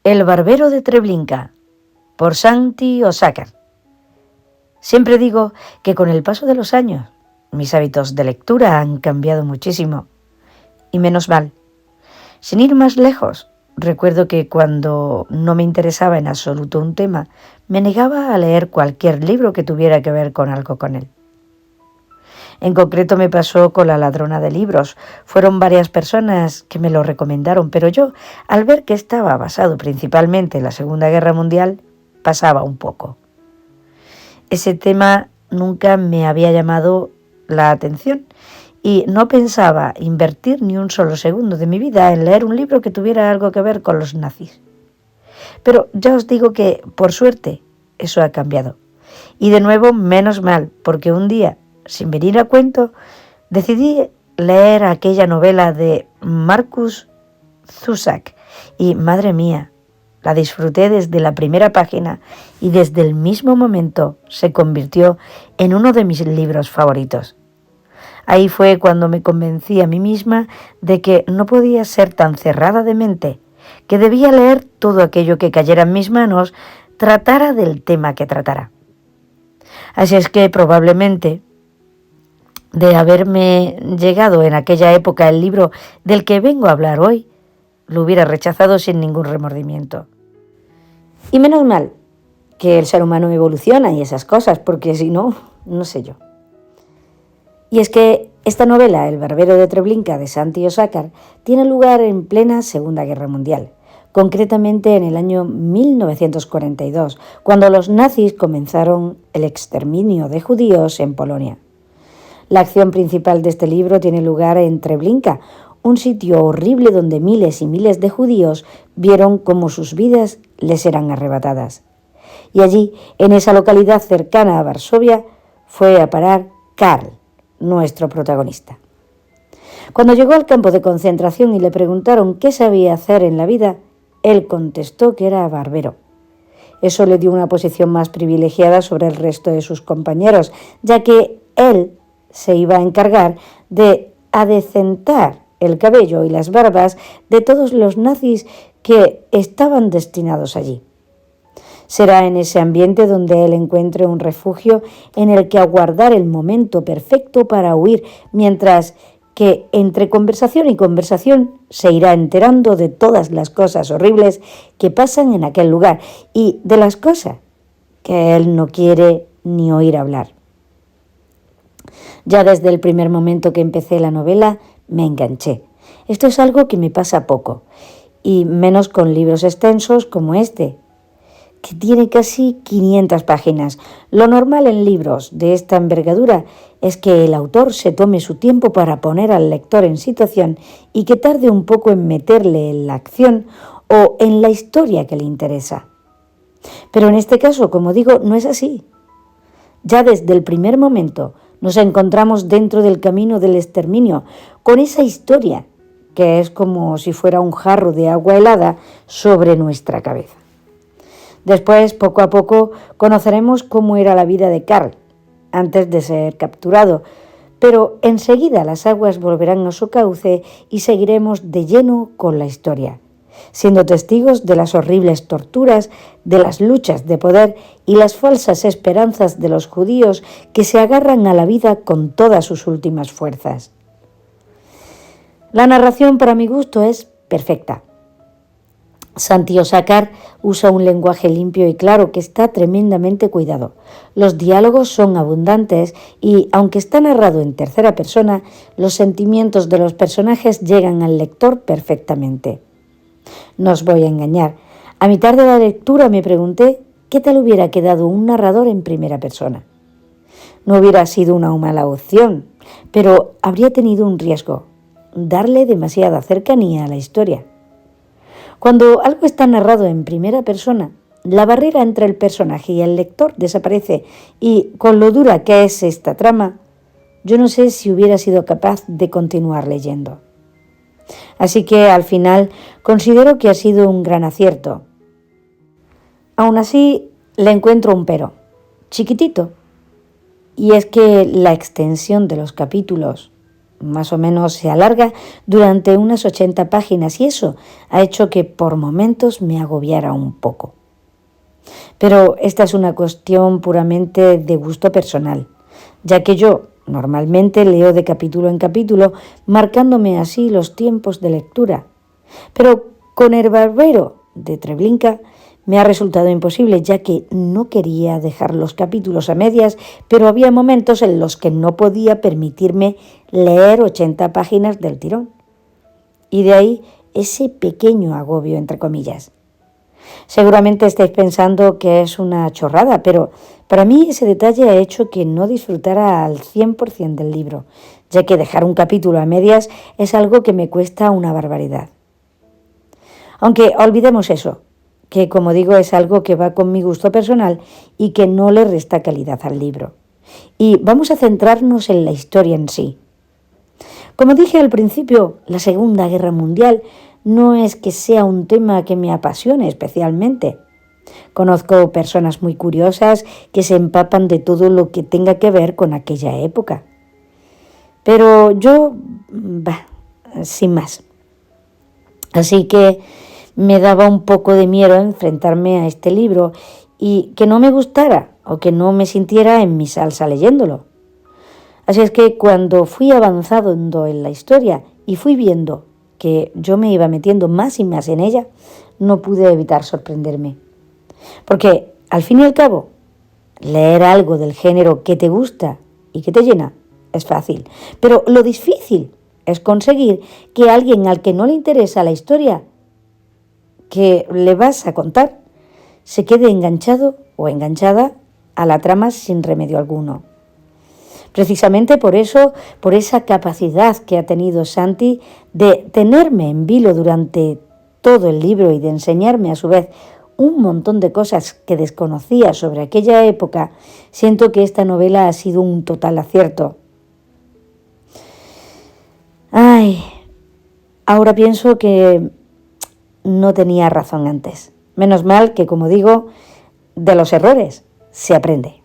El barbero de Treblinka, por Santi Osakar. Siempre digo que con el paso de los años mis hábitos de lectura han cambiado muchísimo, y menos mal. Sin ir más lejos, recuerdo que cuando no me interesaba en absoluto un tema, me negaba a leer cualquier libro que tuviera que ver con algo con él. En concreto me pasó con La ladrona de libros. Fueron varias personas que me lo recomendaron, pero yo, al ver que estaba basado principalmente en la Segunda Guerra Mundial, pasaba un poco. Ese tema nunca me había llamado la atención y no pensaba invertir ni un solo segundo de mi vida en leer un libro que tuviera algo que ver con los nazis. Pero ya os digo que, por suerte, eso ha cambiado. Y de nuevo, menos mal, porque un día, sin venir a cuento, decidí leer aquella novela de Markus Zusak y, madre mía, la disfruté desde la primera página y desde el mismo momento se convirtió en uno de mis libros favoritos. Ahí fue cuando me convencí a mí misma de que no podía ser tan cerrada de mente, que debía leer todo aquello que cayera en mis manos, tratara del tema que tratara. Así es que probablemente, de haberme llegado en aquella época el libro del que vengo a hablar hoy, lo hubiera rechazado sin ningún remordimiento. Y menos mal que el ser humano evoluciona y esas cosas, porque si no, no sé yo. Y es que esta novela, El barbero de Treblinka, de Santi Osakar, tiene lugar en plena Segunda Guerra Mundial, concretamente en el año 1942, cuando los nazis comenzaron el exterminio de judíos en Polonia. La acción principal de este libro tiene lugar en Treblinka, un sitio horrible donde miles y miles de judíos vieron cómo sus vidas les eran arrebatadas. Y allí, en esa localidad cercana a Varsovia, fue a parar Karl, nuestro protagonista. Cuando llegó al campo de concentración y le preguntaron qué sabía hacer en la vida, él contestó que era barbero. Eso le dio una posición más privilegiada sobre el resto de sus compañeros, ya que él se iba a encargar de adecentar el cabello y las barbas de todos los nazis que estaban destinados allí. Será en ese ambiente donde él encuentre un refugio en el que aguardar el momento perfecto para huir, mientras que entre conversación y conversación se irá enterando de todas las cosas horribles que pasan en aquel lugar y de las cosas que él no quiere ni oír hablar. Ya desde el primer momento que empecé la novela me enganché. Esto es algo que me pasa poco, y menos con libros extensos como este, que tiene casi 500 páginas. Lo normal en libros de esta envergadura es que el autor se tome su tiempo para poner al lector en situación y que tarde un poco en meterle en la acción o en la historia que le interesa. Pero en este caso, como digo, no es así. Ya desde el primer momento nos encontramos dentro del camino del exterminio, con esa historia que es como si fuera un jarro de agua helada sobre nuestra cabeza. Después, poco a poco, conoceremos cómo era la vida de Karl antes de ser capturado, pero enseguida las aguas volverán a su cauce y seguiremos de lleno con la historia, siendo testigos de las horribles torturas, de las luchas de poder y las falsas esperanzas de los judíos que se agarran a la vida con todas sus últimas fuerzas. La narración, para mi gusto, es perfecta. Santi Osakar usa un lenguaje limpio y claro que está tremendamente cuidado. Los diálogos son abundantes y, aunque está narrado en tercera persona, los sentimientos de los personajes llegan al lector perfectamente. No os voy a engañar. A mitad de la lectura me pregunté qué tal hubiera quedado un narrador en primera persona. No hubiera sido una mala opción, pero habría tenido un riesgo: darle demasiada cercanía a la historia. Cuando algo está narrado en primera persona, la barrera entre el personaje y el lector desaparece y, con lo dura que es esta trama, yo no sé si hubiera sido capaz de continuar leyendo. Así que al final considero que ha sido un gran acierto. Aún así, le encuentro un pero, chiquitito, y es que la extensión de los capítulos más o menos se alarga durante unas 80 páginas y eso ha hecho que por momentos me agobiara un poco. Pero esta es una cuestión puramente de gusto personal, ya que yo normalmente leo de capítulo en capítulo, marcándome así los tiempos de lectura. Pero con El barbero de Treblinka me ha resultado imposible, ya que no quería dejar los capítulos a medias, pero había momentos en los que no podía permitirme leer 80 páginas del tirón. Y de ahí ese pequeño agobio, entre comillas. Seguramente estáis pensando que es una chorrada, pero para mí ese detalle ha hecho que no disfrutara al 100% del libro, ya que dejar un capítulo a medias es algo que me cuesta una barbaridad. Aunque olvidemos eso, que como digo es algo que va con mi gusto personal y que no le resta calidad al libro. Y vamos a centrarnos en la historia en sí. Como dije al principio, la Segunda Guerra Mundial no es que sea un tema que me apasione especialmente. Conozco personas muy curiosas que se empapan de todo lo que tenga que ver con aquella época. Pero yo, sin más. Así que me daba un poco de miedo enfrentarme a este libro y que no me gustara o que no me sintiera en mi salsa leyéndolo. Así es que cuando fui avanzando en la historia y fui viendo que yo me iba metiendo más y más en ella, no pude evitar sorprenderme. Porque, al fin y al cabo, leer algo del género que te gusta y que te llena es fácil. Pero lo difícil es conseguir que alguien al que no le interesa la historia que le vas a contar se quede enganchado o enganchada a la trama sin remedio alguno. Precisamente por eso, por esa capacidad que ha tenido Santi de tenerme en vilo durante todo el libro y de enseñarme a su vez un montón de cosas que desconocía sobre aquella época, siento que esta novela ha sido un total acierto. Ahora pienso que no tenía razón antes. Menos mal que, como digo, de los errores se aprende.